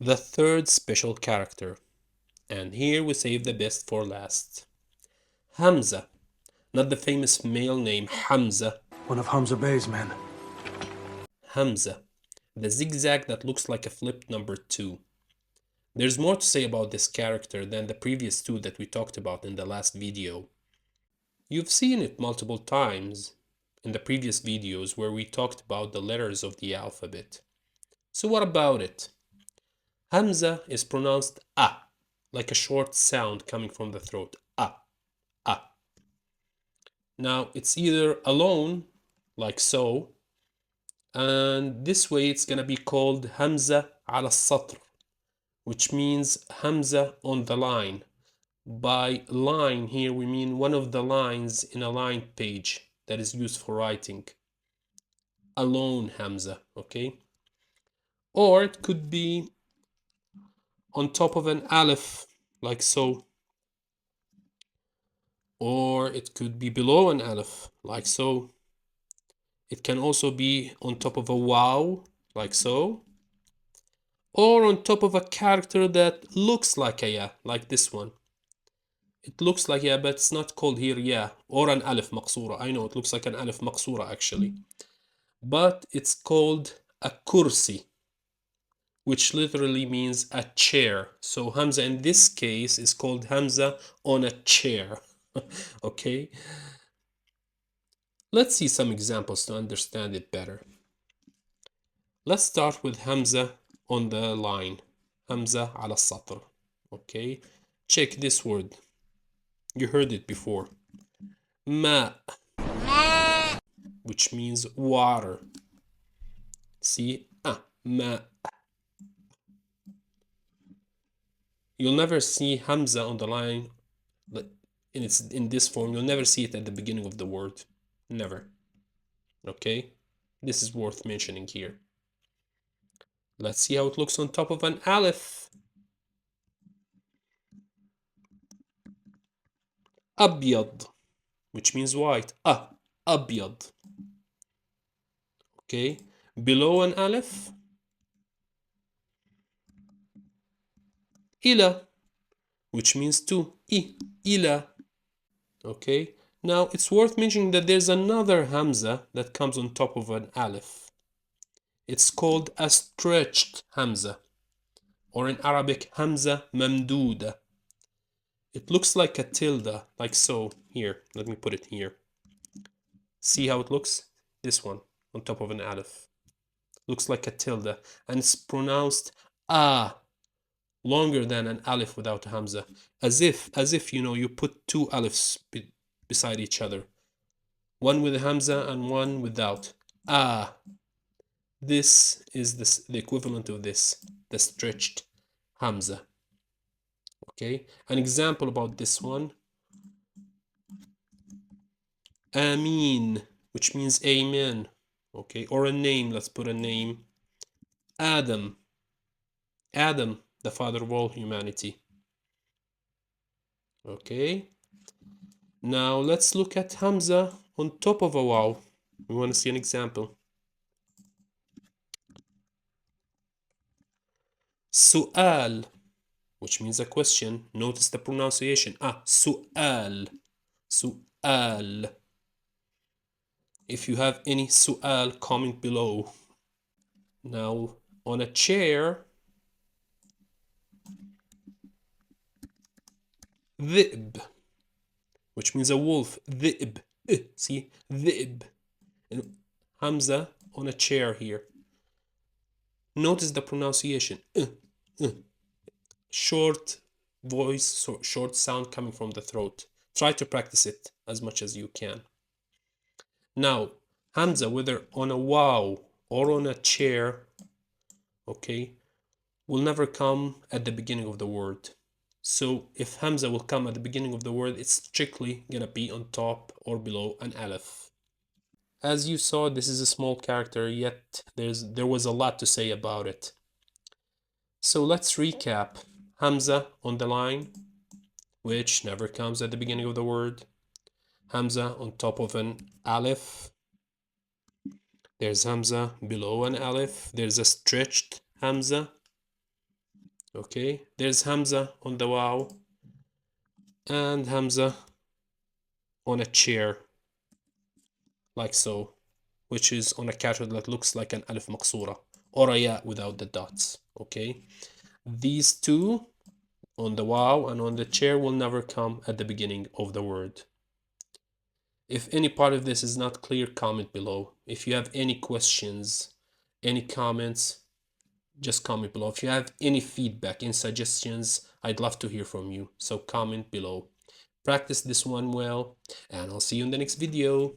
The third special character, and here we save the best for last. Hamza, not the famous male name Hamza. One of Hamza Bey's men. Hamza, the zigzag that looks like a flipped number 2. There's more to say about this character than the previous two that we talked about in the last video. You've seen it multiple times in the previous videos where we talked about the letters of the alphabet. So what about it? Hamza is pronounced ah, like a short sound coming from the throat. Ah, ah. Now it's either alone, like so, and this way it's gonna be called Hamza ala satr, which means Hamza on the line. By line here we mean one of the lines in a line page that is used for writing. Alone Hamza, okay? Or it could be on top of an aleph, like so. Or it could be below an aleph, like so. It can also be on top of a waw, like so. Or on top of a character that looks like a ya, like this one. It looks like ya, but it's not called here ya. Or an alif maqsura. I know it looks like an alif maqsura actually. But it's called a kursi, which literally means a chair. So Hamza in this case is called Hamza on a chair. Okay? Let's see some examples to understand it better. Let's start with Hamza on the line. Hamza ala satr. Okay? Check this word. You heard it before. Ma, which means water. See? Ma. You'll never see Hamza on the line in this form. You'll never see it at the beginning of the word. Never. Okay? This is worth mentioning here. Let's see how it looks on top of an aleph. Abyad, which means white. Abyad. Okay? Below an aleph. Ila, which means two. Ila. Okay? Now, it's worth mentioning that there's another Hamza that comes on top of an aleph. It's called a stretched Hamza, or in Arabic, Hamza Mamduda. It looks like a tilde, like so. Here, let me put it here. See how it looks? This one, on top of an aleph. Looks like a tilde, and it's pronounced longer than an aleph without a Hamza. As if, you put two alifs beside each other. One with a Hamza and one without. This is the equivalent of this, the stretched Hamza. Okay, an example about this one. Amin, which means amen. Okay, or a name, let's put a name. Adam, the father of all humanity. Okay, now let's look at Hamza on top of a waw. We want to see an example. Su'al, which means a question. Notice the pronunciation. Su'al. Su'al. If you have any su'al, comment below. Now, on a chair, dhi'b, which means a wolf. Dhi'b. See? Dhi'b. And Hamza on a chair here. Notice the pronunciation. Short voice, short sound coming from the throat. Try to practice it as much as you can. Now, Hamza, whether on a waw or on a chair, okay, will never come at the beginning of the word. So if Hamza will come at the beginning of the word, it's strictly gonna be on top or below an aleph. As you saw, this is a small character, yet there was a lot to say about it. So let's recap. Hamza on the line, which never comes at the beginning of the word. Hamza on top of an aleph. There's Hamza below an aleph. There's a stretched Hamza. Okay, there's Hamza on the wow and Hamza on a chair, like so, which is on a character that looks like an alif maqsura or a ya without the dots. Okay, these two on the wow and on the chair will never come at the beginning of the word. If any part of this is not clear, comment below. If you have any questions, any comments, just comment below. If you have any feedback, any suggestions, I'd love to hear from you. So comment below. Practice this one well, and I'll see you in the next video.